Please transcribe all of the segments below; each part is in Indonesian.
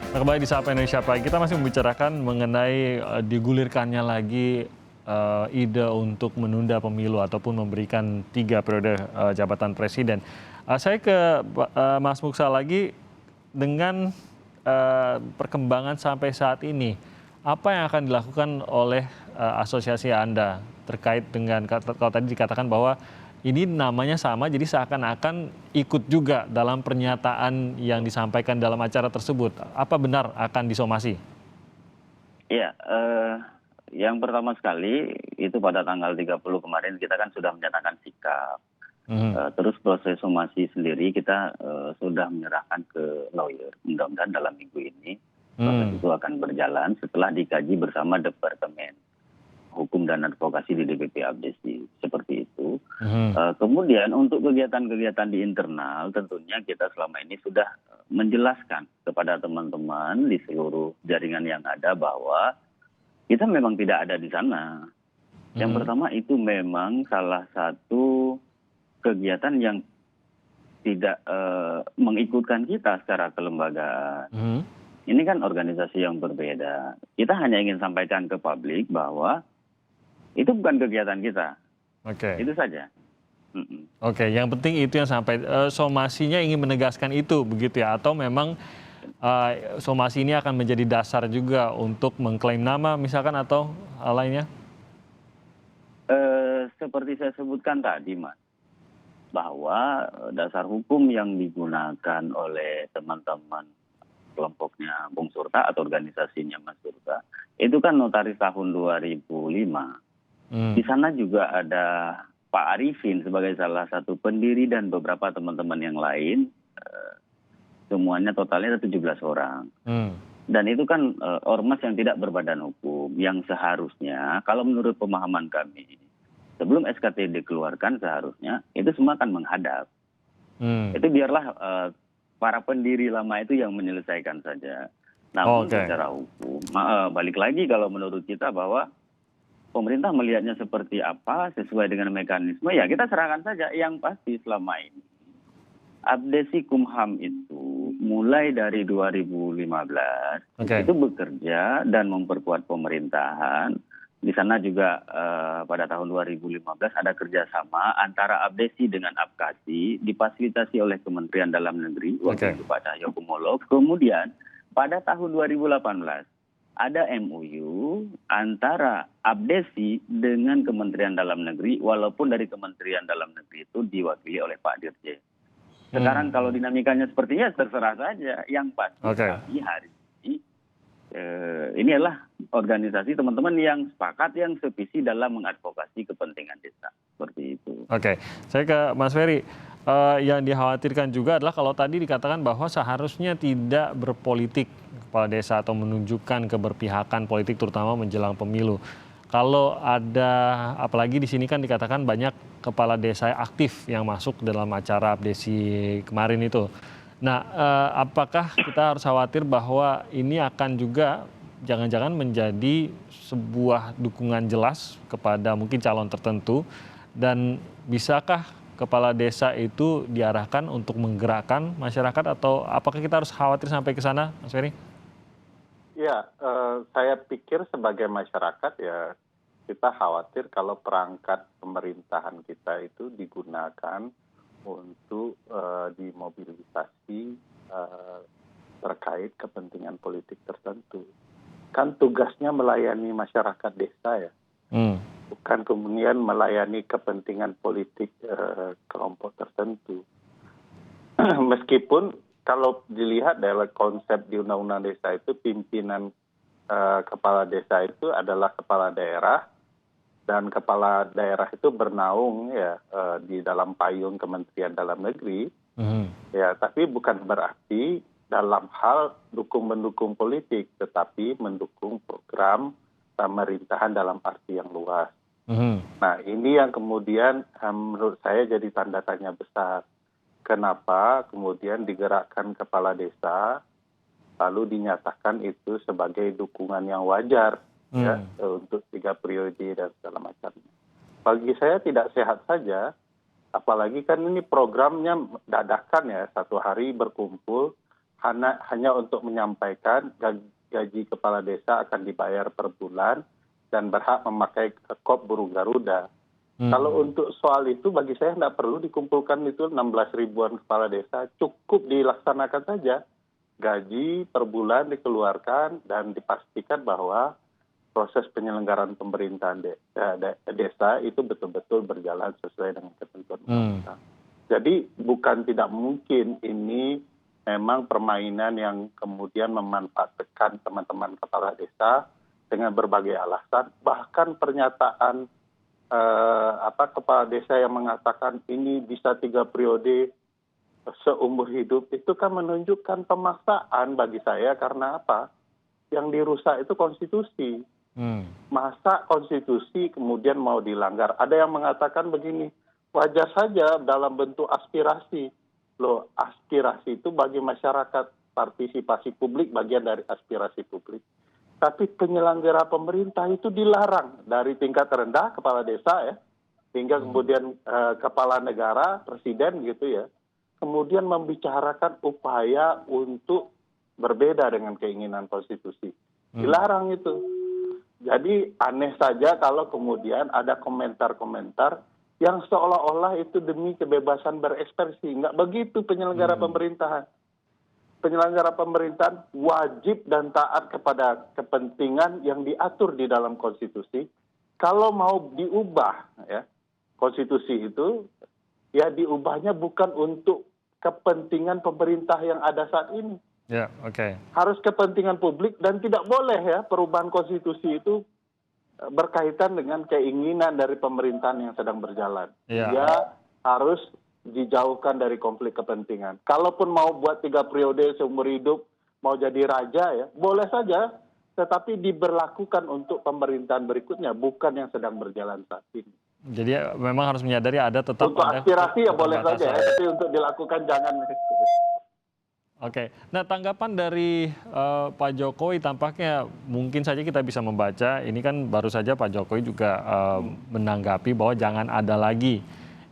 Nah, kembali di Sapa Indonesia Pagi, kita masih membicarakan mengenai digulirkannya lagi ide untuk menunda pemilu ataupun memberikan 3 periode jabatan presiden. Saya ke Mas Muksa lagi dengan perkembangan sampai saat ini. Apa yang akan dilakukan oleh asosiasi Anda terkait dengan kalau tadi dikatakan bahwa ini namanya sama, jadi seakan-akan ikut juga dalam pernyataan yang disampaikan dalam acara tersebut. Apa benar akan disomasi? Iya, yang pertama sekali itu pada tanggal 30 kemarin kita kan sudah menyatakan sikap. Mhm. Terus proses somasi sendiri kita sudah menyerahkan ke lawyer. Mudah-mudahan dalam minggu ini proses Hmm. itu akan berjalan setelah dikaji bersama Departemen Hukum dan Advokasi di DPP Abdesi, seperti itu. Mhm. Kemudian untuk kegiatan-kegiatan di internal tentunya kita selama ini sudah menjelaskan kepada teman-teman di seluruh jaringan yang ada bahwa kita memang tidak ada di sana. Yang Mhm. pertama itu memang salah satu kegiatan yang tidak mengikutkan kita secara kelembagaan. Mhm. Ini kan organisasi yang berbeda. Kita hanya ingin sampaikan ke publik bahwa itu bukan kegiatan kita. Oke. Itu saja. Mm-mm. Oke, yang penting itu yang sampai somasinya ingin menegaskan itu begitu ya, atau memang somasi ini akan menjadi dasar juga untuk mengklaim nama misalkan atau hal lainnya? Seperti saya sebutkan tadi, Mas, bahwa dasar hukum yang digunakan oleh teman-teman kelompoknya Bung Surta atau organisasinya Mas Surta, itu kan notaris tahun 2005. Hmm. Di sana juga ada Pak Arifin sebagai salah satu pendiri dan beberapa teman-teman yang lain, semuanya totalnya ada 17 orang. Hmm. Dan itu kan ormas yang tidak berbadan hukum, yang seharusnya kalau menurut pemahaman kami, sebelum SKT dikeluarkan seharusnya itu semua akan menghadap. Hmm. Itu biarlah para pendiri lama itu yang menyelesaikan saja. Namun Oke. secara hukum, balik lagi kalau menurut kita bahwa pemerintah melihatnya seperti apa sesuai dengan mekanisme, ya kita serahkan saja. Yang pasti selama ini Abdesi Kumham itu mulai dari 2015 Oke. itu bekerja dan memperkuat pemerintahan. Di sana juga pada tahun 2015 ada kerjasama antara Abdesi dengan Apkasi difasilitasi oleh Kementerian Dalam Negeri waktu Oke. itu Pak Cahyokumolo. Kemudian pada tahun 2018 ada MOU antara Abdesi dengan Kementerian Dalam Negeri, walaupun dari Kementerian Dalam Negeri itu diwakili oleh Pak Dirjen. Sekarang kalau dinamikanya sepertinya terserah saja. Yang pasti Oke. kami hari ini adalah organisasi teman-teman yang sepakat, yang sevisi dalam mengadvokasi kepentingan desa. Seperti itu. Oke, saya ke Mas Ferry. Yang dikhawatirkan juga adalah kalau tadi dikatakan bahwa seharusnya tidak berpolitik kepala desa atau menunjukkan keberpihakan politik terutama menjelang pemilu. Kalau ada, apalagi di sini kan dikatakan banyak kepala desa aktif yang masuk dalam acara abdesi kemarin itu. Nah, apakah kita harus khawatir bahwa ini akan juga jangan-jangan menjadi sebuah dukungan jelas kepada mungkin calon tertentu, dan bisakah kepala desa itu diarahkan untuk menggerakkan masyarakat, atau apakah kita harus khawatir sampai ke sana, Mas Ferry? Ya, saya pikir sebagai masyarakat ya kita khawatir kalau perangkat pemerintahan kita itu digunakan untuk dimobilisasi terkait kepentingan politik tertentu. Kan tugasnya melayani masyarakat desa ya, bukan kemudian melayani kepentingan politik kelompok tertentu. Meskipun kalau dilihat dalam konsep di Undang-Undang Desa itu pimpinan kepala desa itu adalah kepala daerah, dan kepala daerah itu bernaung ya di dalam payung Kementerian Dalam Negeri. Ya, tapi bukan berarti dalam hal mendukung politik, tetapi mendukung program pemerintahan dalam arti yang luas. Nah, ini yang kemudian menurut saya jadi tanda tanya besar. Kenapa kemudian digerakkan kepala desa, lalu dinyatakan itu sebagai dukungan yang wajar ya, untuk 3 periode dan segala macamnya. Bagi saya tidak sehat saja, apalagi kan ini programnya dadakan ya, 1 hari berkumpul, hanya untuk menyampaikan gaji kepala desa akan dibayar per bulan dan berhak memakai kop burung Garuda. Kalau untuk soal itu bagi saya tidak perlu dikumpulkan itu 16 ribuan kepala desa, cukup dilaksanakan saja. Gaji per bulan dikeluarkan dan dipastikan bahwa proses penyelenggaraan pemerintahan desa itu betul-betul berjalan sesuai dengan ketentuan undang-undang. Jadi bukan tidak mungkin ini memang permainan yang kemudian memanfaatkan teman-teman kepala desa dengan berbagai alasan, bahkan pernyataan kepala desa yang mengatakan ini bisa 3 periode seumur hidup, itu kan menunjukkan pemaksaan bagi saya. Karena apa? Yang dirusak itu konstitusi. Masa konstitusi kemudian mau dilanggar? Ada yang mengatakan begini, wajar saja dalam bentuk aspirasi. Loh, aspirasi itu bagi masyarakat, partisipasi publik bagian dari aspirasi publik. Tapi penyelenggara pemerintah itu dilarang dari tingkat rendah kepala desa ya, hingga kemudian kepala negara, presiden gitu ya, kemudian membicarakan upaya untuk berbeda dengan keinginan konstitusi. Dilarang itu. Jadi aneh saja kalau kemudian ada komentar-komentar yang seolah-olah itu demi kebebasan berekspresi. Enggak begitu penyelenggara pemerintahan. Penyelenggara pemerintahan wajib dan taat kepada kepentingan yang diatur di dalam konstitusi. Kalau mau diubah ya, konstitusi itu ya diubahnya bukan untuk kepentingan pemerintah yang ada saat ini. Ya, oke. Harus kepentingan publik dan tidak boleh ya perubahan konstitusi itu berkaitan dengan keinginan dari pemerintahan yang sedang berjalan. Ya. Dia harus dijauhkan dari konflik kepentingan. Kalaupun mau buat 3 periode seumur hidup, mau jadi raja ya, boleh saja, tetapi diberlakukan untuk pemerintahan berikutnya, bukan yang sedang berjalan saat ini. Jadi memang harus menyadari ada tetap Untuk ada aspirasi ya boleh saja, keterbatasan. tapi untuk dilakukan jangan. Oke, nah tanggapan dari Pak Jokowi tampaknya mungkin saja kita bisa membaca, ini kan baru saja Pak Jokowi juga menanggapi bahwa jangan ada lagi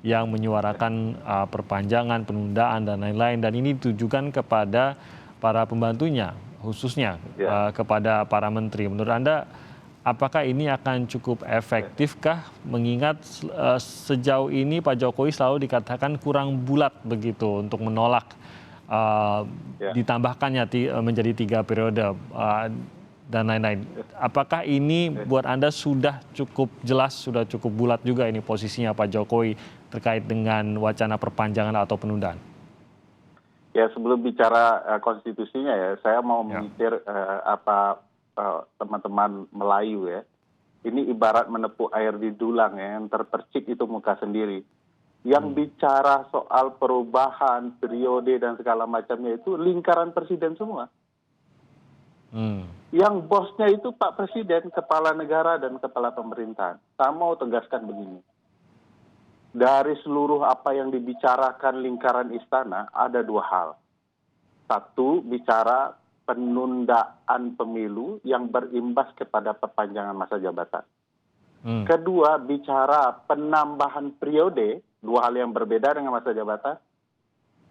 yang menyuarakan perpanjangan, penundaan dan lain-lain, dan ini ditujukan kepada para pembantunya, khususnya kepada para menteri. Menurut Anda, apakah ini akan cukup efektifkah? Mengingat sejauh ini Pak Jokowi selalu dikatakan kurang bulat begitu untuk menolak ditambahkannya menjadi 3 periode dan lain-lain. Apakah ini buat Anda sudah cukup jelas, sudah cukup bulat juga ini posisinya Pak Jokowi terkait dengan wacana perpanjangan atau penundaan? Ya, sebelum bicara konstitusinya ya, saya mau memikir teman-teman Melayu ya. Ini ibarat menepuk air di dulang ya, yang terpercik itu muka sendiri. Yang bicara soal perubahan, periode dan segala macamnya itu lingkaran presiden semua. Yang bosnya itu Pak Presiden, kepala negara dan kepala pemerintahan. Saya mau tegaskan begini. Dari seluruh apa yang dibicarakan lingkaran istana, ada 2 hal. Satu, bicara penundaan pemilu yang berimbas kepada perpanjangan masa jabatan. Kedua, bicara penambahan periode, 2 hal yang berbeda dengan masa jabatan,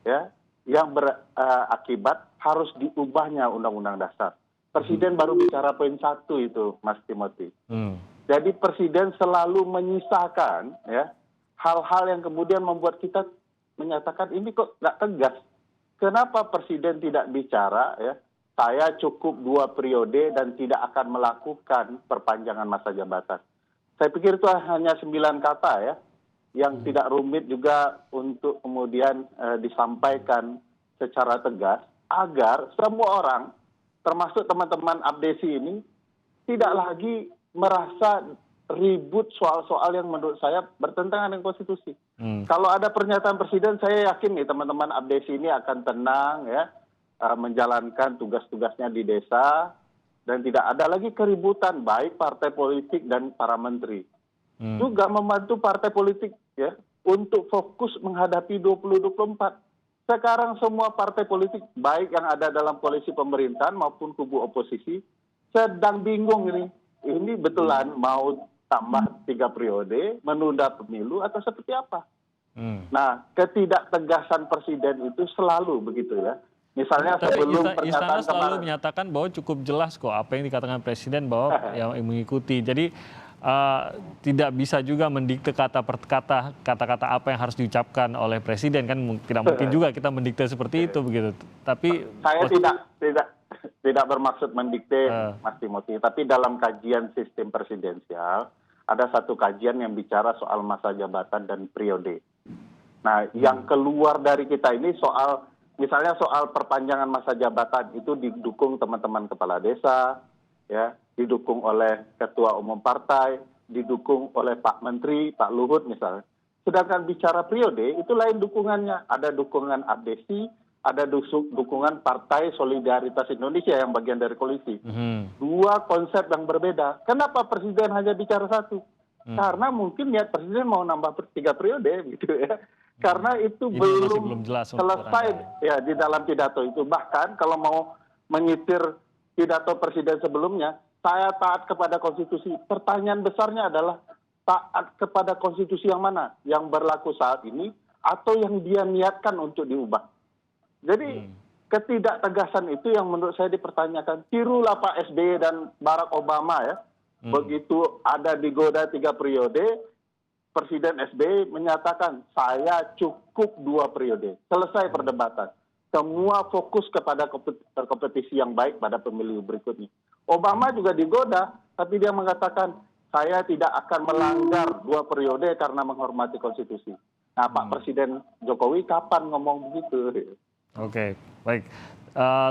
ya, yang berakibat harus diubahnya Undang-Undang Dasar. Presiden baru bicara poin 1 itu, Mas Timothy. Jadi Presiden selalu menyisakan ya hal-hal yang kemudian membuat kita menyatakan ini kok nggak tegas. Kenapa Presiden tidak bicara ya, saya cukup 2 periode dan tidak akan melakukan perpanjangan masa jabatan. Saya pikir itu hanya 9 kata ya, yang tidak rumit juga untuk kemudian disampaikan secara tegas, agar semua orang, termasuk teman-teman abdesi ini, tidak lagi merasa ribut soal-soal yang menurut saya bertentangan dengan konstitusi. Kalau ada pernyataan presiden, saya yakin nih teman-teman abdesi ini akan tenang ya, menjalankan tugas-tugasnya di desa, dan tidak ada lagi keributan baik partai politik dan para menteri. Juga membantu partai politik ya untuk fokus menghadapi 2024. Sekarang semua partai politik baik yang ada dalam koalisi pemerintahan maupun kubu oposisi sedang bingung ini. Ini betulan mau tambah 3 periode, menunda pemilu atau seperti apa? Nah, ketidaktegasan presiden itu selalu begitu ya. Misalnya Tapi sebelum istana pernyataan selalu kemarin. menyatakan bahwa cukup jelas kok apa yang dikatakan presiden bahwa yang mengikuti. Jadi tidak bisa juga mendikte kata-kata apa yang harus diucapkan oleh presiden kan tidak mungkin juga kita mendikte seperti itu begitu. Tapi Saya tidak bermaksud mendikte, Mas Timothy, tapi dalam kajian sistem presidensial ada satu kajian yang bicara soal masa jabatan dan periode. Nah, yang keluar dari kita ini misalnya soal perpanjangan masa jabatan itu didukung teman-teman kepala desa, ya, didukung oleh ketua umum partai, didukung oleh Pak Menteri, Pak Luhut misalnya. Sedangkan bicara periode itu lain dukungannya, ada dukungan abdesi, ada dukungan Partai Solidaritas Indonesia yang bagian dari koalisi. Dua konsep yang berbeda. Kenapa presiden hanya bicara satu? Karena mungkin niat presiden mau nambah 3 periode gitu ya. Karena itu ini masih belum belum jelas selesai ya di dalam pidato itu. Bahkan kalau mau menyitir pidato presiden sebelumnya, saya taat kepada konstitusi. Pertanyaan besarnya adalah taat kepada konstitusi yang mana? Yang berlaku saat ini atau yang dia niatkan untuk diubah? Jadi ketidaktegasan itu yang menurut saya dipertanyakan. Tirulah Pak SBY dan Barack Obama ya. Begitu ada digoda 3 periode, Presiden SBY menyatakan saya cukup 2 periode. Selesai perdebatan. Semua fokus kepada kompetisi yang baik pada pemilu berikutnya. Obama juga digoda, tapi dia mengatakan saya tidak akan melanggar 2 periode karena menghormati konstitusi. Nah, Pak Presiden Jokowi kapan ngomong begitu? Oke, baik.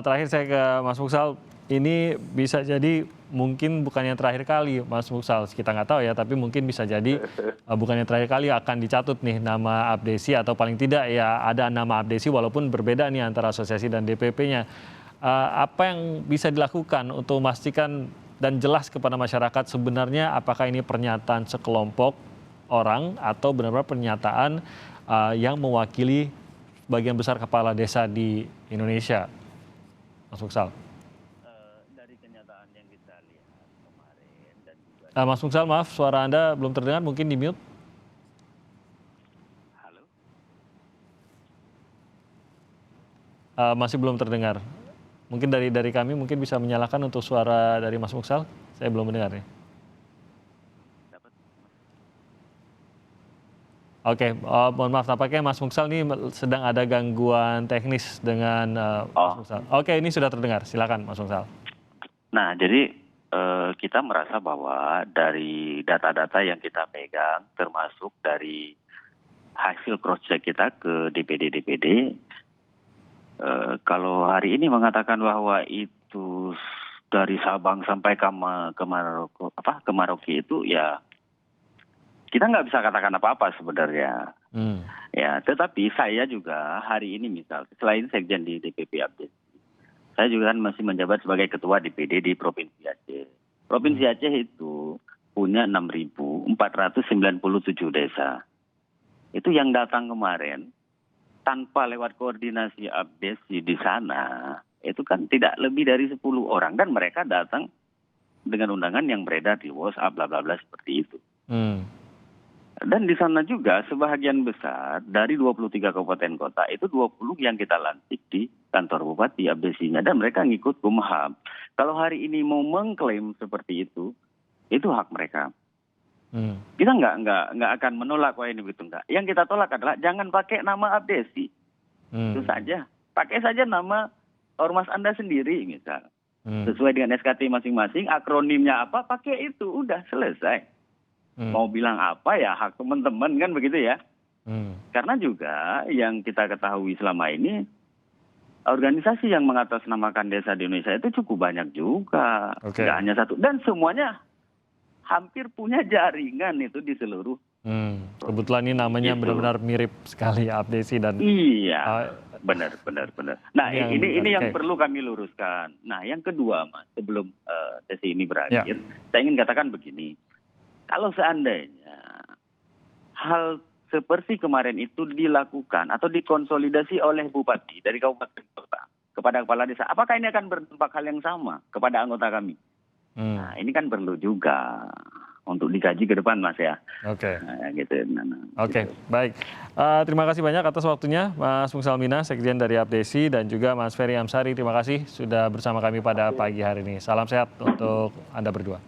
Terakhir saya ke Mas Muksal. Ini bisa jadi mungkin bukan yang terakhir kali, Mas Muksal. Kita nggak tahu ya, tapi mungkin bisa jadi bukan yang terakhir kali akan dicatut nih nama Abdesi atau paling tidak ya ada nama Abdesi walaupun berbeda nih antara asosiasi dan DPP-nya. Apa yang bisa dilakukan untuk memastikan dan jelas kepada masyarakat sebenarnya apakah ini pernyataan sekelompok orang atau benar-benar pernyataan yang mewakili bagian besar kepala desa di Indonesia, Mas Muksal? Dari kenyataan yang kita lihat kemarin dan juga Mas Muksal, maaf suara Anda belum terdengar, mungkin di mute. halo. Masih belum terdengar. Mungkin dari kami mungkin bisa menyalakan untuk suara dari Mas Muksal. Saya belum mendengar nih. Dapat Oke, mohon maaf tampaknya Mas Muksal ini sedang ada gangguan teknis dengan Mas Muksal. Oke, ini sudah terdengar. Silakan Mas Muksal. Nah, jadi kita merasa bahwa dari data-data yang kita pegang, termasuk dari hasil cross-check kita ke DPD-DPD, kalau hari ini mengatakan bahwa itu dari Sabang sampai ke Merauke itu ya kita nggak bisa katakan apa-apa sebenarnya. Ya, tetapi saya juga hari ini misal selain sekjen di DPP Abdes, saya juga kan masih menjabat sebagai ketua DPD di Provinsi Aceh. Provinsi Aceh itu punya 6.497 desa. Itu yang datang kemarin tanpa lewat koordinasi Abdesi di sana, itu kan tidak lebih dari 10 orang. Dan mereka datang dengan undangan yang beredar di WhatsApp, bla bla bla seperti itu. Dan di sana juga sebahagian besar dari 23 kabupaten kota itu 20 yang kita lantik di kantor bupati Abdesinya dan mereka ngikut Kumham. Kalau hari ini mau mengklaim seperti itu hak mereka. Kita nggak akan menolak wah ini begitu enggak. Yang kita tolak adalah jangan pakai nama Abdesi. Itu saja. Pakai saja nama ormas Anda sendiri misal. Sesuai dengan SKT masing-masing, akronimnya apa, pakai itu, udah selesai. Mau bilang apa ya hak teman-teman kan begitu ya. Karena juga yang kita ketahui selama ini organisasi yang mengatasnamakan desa di Indonesia itu cukup banyak juga. Tidak hanya satu dan semuanya hampir punya jaringan itu di seluruh. Kebetulan ini namanya benar-benar mirip sekali Abdesi dan iya. Benar. Nah ini yang perlu kami luruskan. Nah yang kedua Mas, sebelum sesi ini berakhir, saya ingin katakan begini. Kalau seandainya hal seperti kemarin itu dilakukan atau dikonsolidasi oleh bupati dari kabupaten kota kepada kepala desa, apakah ini akan berdampak hal yang sama kepada anggota kami? Nah, ini kan perlu juga untuk dikaji ke depan, Mas ya. Oke. Gitu. Oke, baik. Terima kasih banyak atas waktunya, Mas Mungsalmina, Sekjen dari Abdesi, dan juga Mas Ferry Amsari. Terima kasih sudah bersama kami pada pagi hari ini. Salam sehat untuk Anda berdua.